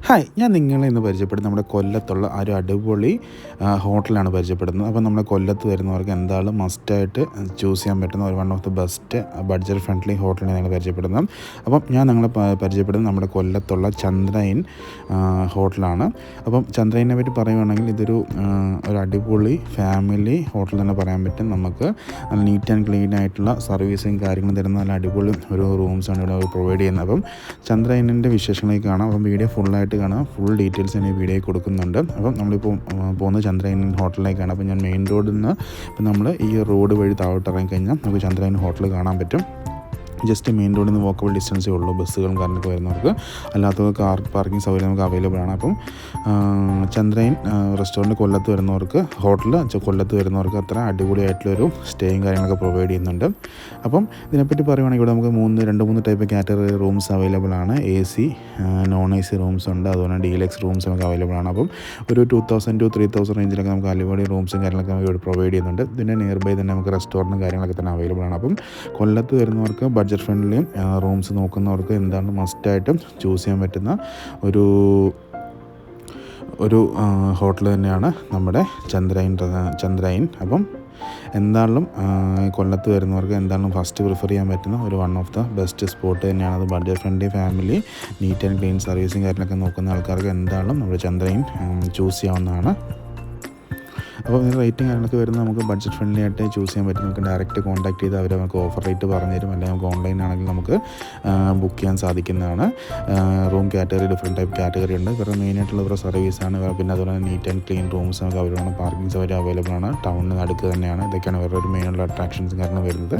Hi, ഞാൻ നിങ്ങളെ ഇന്ന് പരിചയപ്പെടുന്നത് നമ്മുടെ കൊല്ലത്തുള്ള ഒരു അടിപൊളി ഹോട്ടലാണ് പരിചയപ്പെടുന്നത്. അപ്പോൾ നമ്മുടെ കൊല്ലത്ത് വരുന്നവർക്ക് എന്തായാലും മസ്റ്റായിട്ട് ചൂസ് ചെയ്യാൻ പറ്റുന്ന ഒരു one of the best budget friendly ഹോട്ടലിനെ ഞങ്ങൾ പരിചയപ്പെടുന്നത്. അപ്പം ഞാൻ നിങ്ങളെ പരിചയപ്പെടുന്നത് നമ്മുടെ കൊല്ലത്തുള്ള ചന്ദ്രയിൻ ഹോട്ടലാണ്. അപ്പം ചന്ദ്രയിനെ പറ്റി പറയുകയാണെങ്കിൽ ഇതൊരു അടിപൊളി ഫാമിലി ഹോട്ടൽ തന്നെ പറയാൻ പറ്റും. നമുക്ക് നല്ല നീറ്റ് ആൻഡ് ക്ലീൻ ആയിട്ടുള്ള സർവീസും കാര്യങ്ങളും തരുന്ന നല്ല അടിപൊളി ഒരു റൂംസാണ് ഇവിടെ പ്രൊവൈഡ് ചെയ്യുന്നത്. അപ്പം ചന്ദ്രയിനിൻ്റെ വിശേഷങ്ങളൊക്കെ കാണാം. അപ്പം വീഡിയോ ഫുള്ളായിട്ട് കാണാം. ഫുൾ ഡീറ്റെയിൽസ് ഞാൻ ഈ വീഡിയോയിൽ കൊടുക്കുന്നുണ്ട്. അപ്പം നമ്മളിപ്പോൾ പോകുന്നത് ചന്ദ്രയിൻ ഹോട്ടലിലേക്കാണ്. അപ്പോൾ ഞാൻ മെയിൻ റോഡിൽ നിന്ന് ഇപ്പം നമ്മൾ ഈ റോഡ് വഴി താഴോട്ട് ഇറങ്ങിക്കഴിഞ്ഞാൽ നമുക്ക് ചന്ദ്രയിൻ ഹോട്ടൽ കാണാൻ പറ്റും. ജസ്റ്റ് മെയിൻ റോഡിൽ നിന്ന് വോക്കബിൾ ഡിസ്റ്റൻസേ ഉള്ളൂ ബസ്സുകളും കാറിനൊക്കെ വരുന്നവർക്ക്. അല്ലാത്തവർക്ക് കാർ പാർക്കിംഗ് സൗകര്യം നമുക്ക് അവൈലബിൾ ആണ്. അപ്പം ചന്ദ്രയിൻ റെസ്റ്റോറൻറ്റ് കൊല്ലത്ത് വരുന്നവർക്ക് ഹോട്ടൽ കൊല്ലത്ത് വരുന്നവർക്ക് അത്ര അടിപൊളിയായിട്ടുള്ളൊരു സ്റ്റേയും കാര്യങ്ങളൊക്കെ പ്രൊവൈഡ് ചെയ്യുന്നുണ്ട്. അപ്പം ഇതിനെപ്പറ്റി പറയുവാണെങ്കിൽ ഇവിടെ നമുക്ക് രണ്ട് മൂന്ന് ടൈപ്പ് കാറ്റഗറി റൂംസ് അവൈലബിൾ ആണ്. AC, നോൺ AC റൂംസ് ഉണ്ട്. അതുപോലെ ഡീലക്സ് റൂംസ് നമുക്ക് അവൈലബിൾ ആണ്. അപ്പം ഒരു 2000 to 3000 റേഞ്ചിലൊക്കെ നമുക്ക് അടിപൊളി റൂംസും കാര്യങ്ങളൊക്കെ നമുക്ക് ഇവിടെ പ്രൊവൈഡ് ചെയ്യുന്നുണ്ട്. ഇതിൻ്റെ നിയർ ബൈ തന്നെ നമുക്ക് റെസ്റ്റോറൻറ്റും കാര്യങ്ങളൊക്കെ തന്നെ അവൈലബിൾ ആണ്. അപ്പം കൊല്ലത്ത് വരുന്നവർക്ക് ബഡ്ജറ്റ് ഫ്രണ്ട്ലി റൂംസ് നോക്കുന്നവർക്ക് എന്താണ് മസ്റ്റായിട്ടും ചൂസ് ചെയ്യാൻ പറ്റുന്ന ഒരു ഹോട്ടൽ തന്നെയാണ് നമ്മുടെ ചന്ദ്രയിൻ. അപ്പം എന്തായാലും കൊല്ലത്ത് വരുന്നവർക്ക് എന്തായാലും ഫസ്റ്റ് പ്രിഫർ ചെയ്യാൻ പറ്റുന്ന ഒരു one of the best spot തന്നെയാണ്. അത് budget friendly family neat and clean സർവീസും കാര്യങ്ങളൊക്കെ നോക്കുന്ന ആൾക്കാർക്ക് എന്തായാലും നമ്മുടെ ചന്ദ്രയിൻ ചൂസ് ചെയ്യാവുന്നതാണ്. അപ്പോൾ ഇതിന് റേറ്റും കാര്യങ്ങളൊക്കെ വരുന്നത് നമുക്ക് ബഡ്ജറ്റ് ഫ്രണ്ട്ലി ആയിട്ട് ചൂസ് ചെയ്യാൻ പറ്റും. നമുക്ക് ഡയറക്റ്റ് കോൺടാക്ട് ചെയ്ത് അവർ നമുക്ക് ഓഫർ റേറ്റ് പറഞ്ഞു തരും. അല്ലെങ്കിൽ നമുക്ക് ഓൺലൈൻ ആണെങ്കിൽ നമുക്ക് ബുക്ക് ചെയ്യാൻ സാധിക്കുന്നതാണ്. Room category different type category ഉണ്ട്. ഇവരുടെ മെയിനായിട്ടുള്ള ഇവരുടെ സർവീസാണ്. പിന്നെ അതുപോലെ നീറ്റ് ആൻഡ് ക്ലീൻ റൂംസ് നമുക്ക് അവൈലബിൾ ആണ്. പാർക്കിംഗ് സൗകര്യം അവൈലബിൾ ആണ്. ടൗണിന് അടുത്ത് തന്നെയാണ്. ഇതൊക്കെയാണ് ഇവരുടെ ഒരു മെയിനുള്ള അട്രാക്ഷൻസും കാരണം വരുന്നത്.